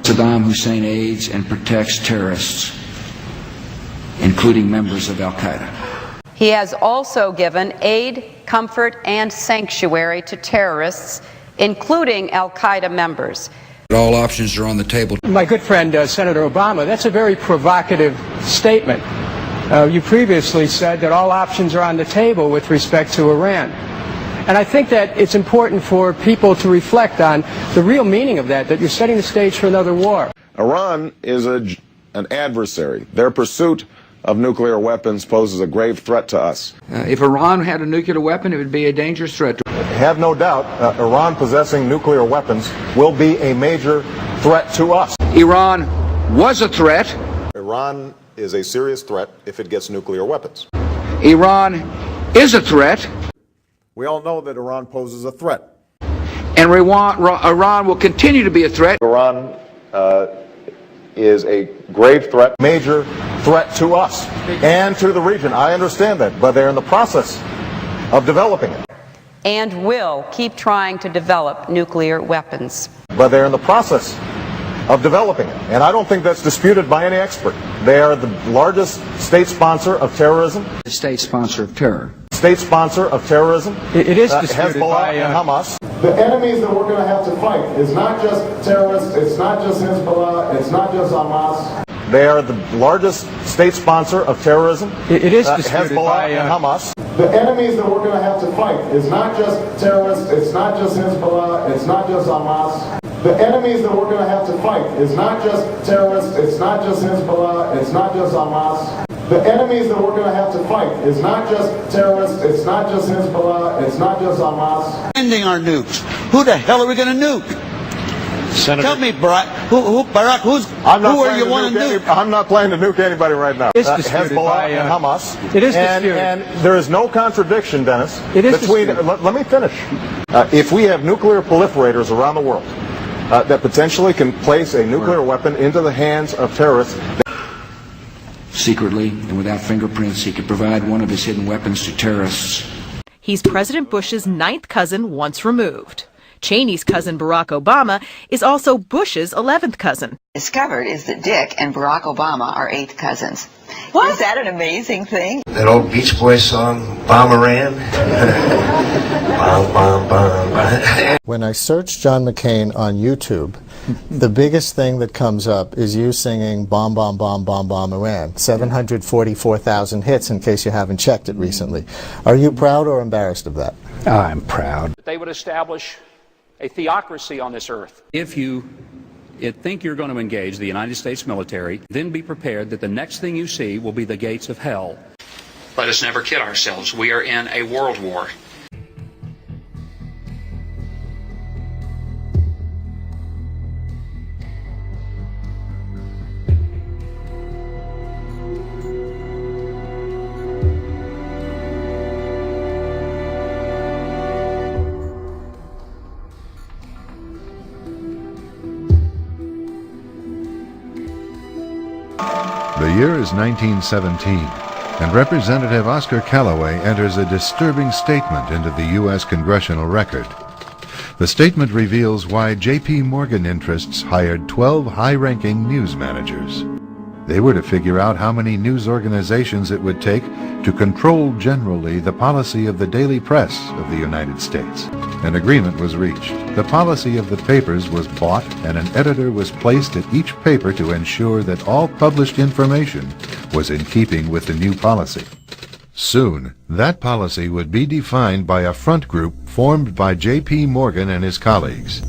Saddam Hussein aids and protects terrorists, including members of Al-Qaeda. He has also given aid, comfort, and sanctuary to terrorists, including Al-Qaeda members. All options are on the table. My good friend, Senator Obama, that's a very provocative statement. You previously said that all options are on the table with respect to Iran. And I think that it's important for people to reflect on the real meaning of that you're setting the stage for another war. Iran is an adversary. Their pursuit of nuclear weapons poses a grave threat to us. If Iran had a nuclear weapon, it would be a dangerous threat to Have no doubt, Iran possessing nuclear weapons will be a major threat to us. Iran was a threat. Iran is a serious threat if it gets nuclear weapons. Iran is a threat. We all know that Iran poses a threat. And Iran will continue to be a threat. Iran is a grave threat. Major threat to us and to the region. I understand that, but they're in the process of developing it. And will keep trying to develop nuclear weapons. But they're in the process of developing it. And I don't think that's disputed by any expert. They are the largest state sponsor of terrorism. The state sponsor of terror. State sponsor of terrorism. It is disputed Hezbollah by and Hamas. The enemies that we're going to have to fight is not just terrorists, it's not just Hezbollah, it's not just Hamas. They are the largest state sponsor of terrorism. It is disputed Hezbollah by and Hamas. The enemies that we're going to have to fight is not just terrorists, it's not just Hezbollah, it's not just Hamas. The enemies that we're going to have to fight is not just terrorists, it's not just Hezbollah, it's not just Hamas. The enemies that we're going to have to fight is not just terrorists, it's not just Hezbollah, it's not just Hamas. Ending our nukes. Who the hell are we going to nuke? Senator, tell me, Barack, who are you want to nuke? I'm not planning to nuke anybody right now. It's disputed Hezbollah by, and Hamas. It is disputed. And there is no contradiction, Dennis, it is between... Let me finish. If we have nuclear proliferators around the world that potentially can place a nuclear weapon into the hands of terrorists... Secretly and without fingerprints, he could provide one of his hidden weapons to terrorists. He's President Bush's ninth cousin once removed. Cheney's cousin Barack Obama is also Bush's 11th cousin. Discovered is that Dick and Barack Obama are 8th cousins. What? Is that an amazing thing? That old Beach Boys song, Bomberan. Bom, bom, bom. When I search John McCain on YouTube, the biggest thing that comes up is you singing Bomb, Bomb, Bomb, Bomb, Bomb, Iran. 744,000 hits, in case you haven't checked it recently. Are you proud or embarrassed of that? I'm proud. They would establish a theocracy on this earth. If you think you're going to engage the United States military, then be prepared that the next thing you see will be the gates of hell. Let us never kid ourselves. We are in a world war. The year is 1917, and Representative Oscar Callaway enters a disturbing statement into the U.S. congressional record. The statement reveals why J.P. Morgan interests hired 12 high-ranking news managers. They were to figure out how many news organizations it would take to control generally the policy of the daily press of the United States. An agreement was reached. The policy of the papers was bought, and an editor was placed at each paper to ensure that all published information was in keeping with the new policy. Soon, that policy would be defined by a front group formed by J.P. Morgan and his colleagues,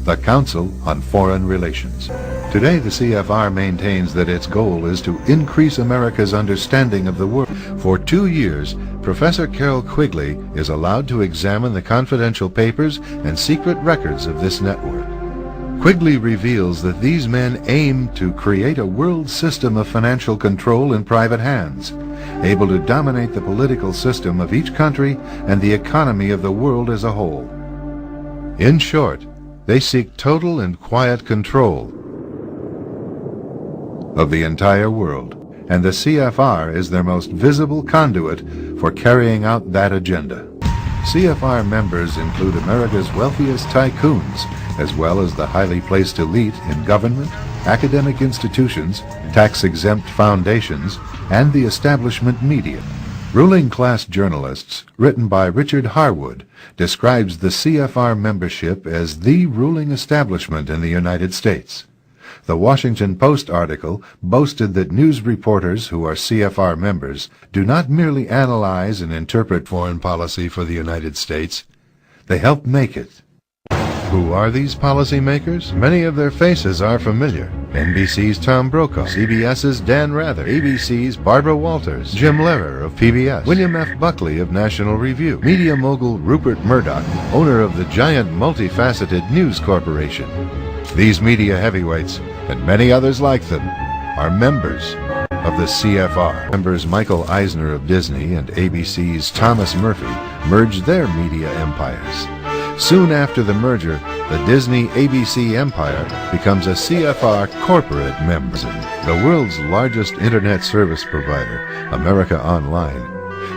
the Council on Foreign Relations. Today, the CFR maintains that its goal is to increase America's understanding of the world. For 2 years, Professor Carroll Quigley is allowed to examine the confidential papers and secret records of this network. Quigley reveals that these men aim to create a world system of financial control in private hands, able to dominate the political system of each country and the economy of the world as a whole. In short, they seek total and quiet control of the entire world, and the CFR is their most visible conduit for carrying out that agenda. CFR members include America's wealthiest tycoons, as well as the highly placed elite in government, academic institutions, tax-exempt foundations, and the establishment media. Ruling Class Journalists, written by Richard Harwood, describes the CFR membership as the ruling establishment in the United States. The Washington Post article boasted that news reporters who are CFR members do not merely analyze and interpret foreign policy for the United States, they help make it. Who are these policymakers? Many of their faces are familiar. NBC's Tom Brokaw, CBS's Dan Rather, ABC's Barbara Walters, Jim Lehrer of PBS, William F. Buckley of National Review, media mogul Rupert Murdoch, owner of the giant multifaceted News Corporation. These media heavyweights, and many others like them, are members of the CFR. Members Michael Eisner of Disney and ABC's Thomas Murphy merged their media empires. Soon after the merger, the Disney-ABC empire becomes a CFR corporate member. The world's largest internet service provider, America Online,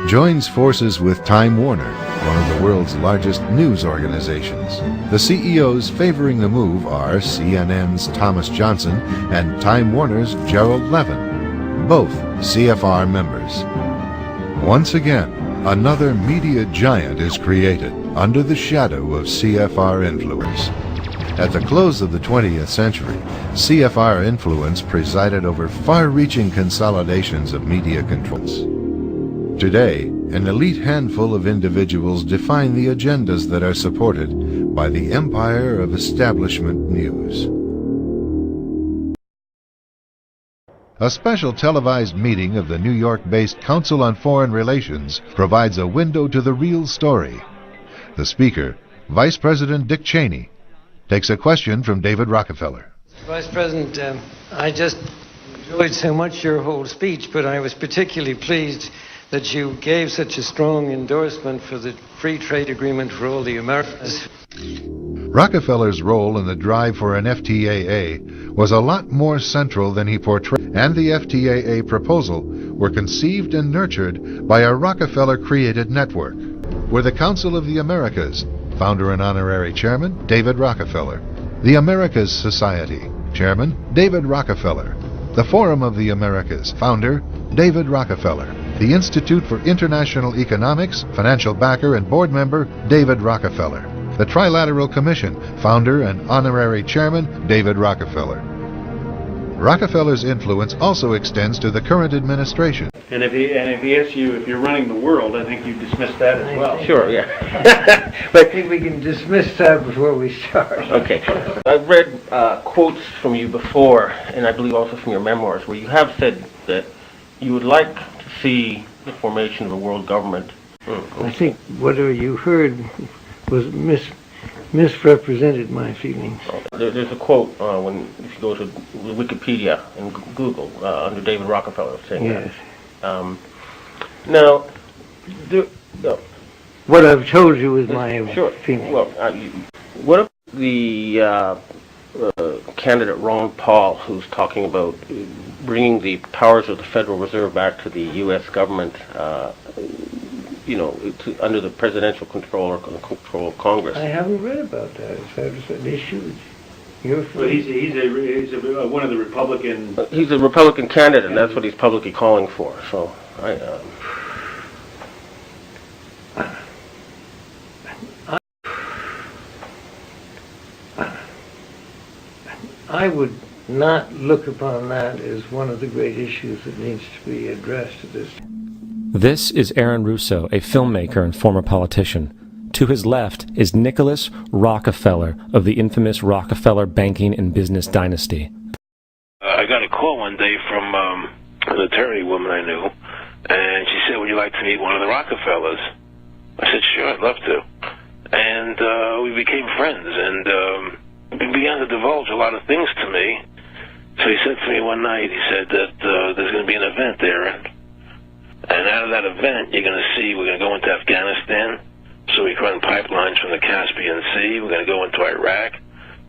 joins forces with Time Warner, one of the world's largest news organizations. The CEOs favoring the move are CNN's Thomas Johnson and Time Warner's Gerald Levin, both CFR members. Once again, another media giant is created under the shadow of CFR influence. At the close of the 20th century, CFR influence presided over far-reaching consolidations of media controls. Today, an elite handful of individuals define the agendas that are supported by the empire of establishment news. A special televised meeting of the New York-based Council on Foreign Relations provides a window to the real story. The speaker, Vice President Dick Cheney, takes a question from David Rockefeller. Vice President, I just enjoyed so much your whole speech, but I was particularly pleased that you gave such a strong endorsement for the free trade agreement for all the Americas. Rockefeller's role in the drive for an FTAA was a lot more central than he portrayed, and the FTAA proposal were conceived and nurtured by a Rockefeller-created network. Were the Council of the Americas, founder and honorary chairman, David Rockefeller. The Americas Society, chairman, David Rockefeller. The Forum of the Americas, founder, David Rockefeller. The Institute for International Economics, financial backer and board member, David Rockefeller. The Trilateral Commission, founder and honorary chairman, David Rockefeller. Rockefeller's influence also extends to the current administration. And if he asks you if you're running the world, I think you dismiss that as well. Sure, yeah. But I think we can dismiss that before we start. Okay. I've read quotes from you before, and I believe also from your memoirs, where you have said that you would like to see the formation of a world government. I think whatever you heard was misrepresented my feelings. There's a quote if you go to Wikipedia and Google under David Rockefeller saying yes. that. Now, what I've told you is my sure. feeling. Well, what if the candidate Ron Paul, who's talking about bringing the powers of the Federal Reserve back to the U.S. government, under the presidential control or control of Congress? I haven't read about that. Is that an issue? Well, he's one of the Republican. He's a Republican candidate, and that's what he's publicly calling for. So I would not look upon that as one of the great issues that needs to be addressed at this time. This is Aaron Russo, a filmmaker and former politician. To his left is Nicholas Rockefeller of the infamous Rockefeller banking and business dynasty. I got a call one day from an attorney woman I knew, and she said, "Would you like to meet one of the Rockefellers?" I said, "Sure, I'd love to." And we became friends, and he began to divulge a lot of things to me. So he said to me one night, he said that there's going to be an event there, and out of that event, you're going to see we're going to go into Afghanistan, so we can run pipelines from the Caspian Sea. We're going to go into Iraq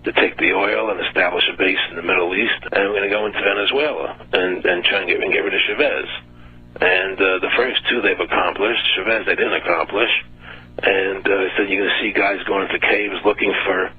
to take the oil and establish a base in the Middle East, and we're going to go into Venezuela and try and get rid of Chavez. And the first two they've accomplished. Chavez they didn't accomplish. And said you're going to see guys going into caves looking for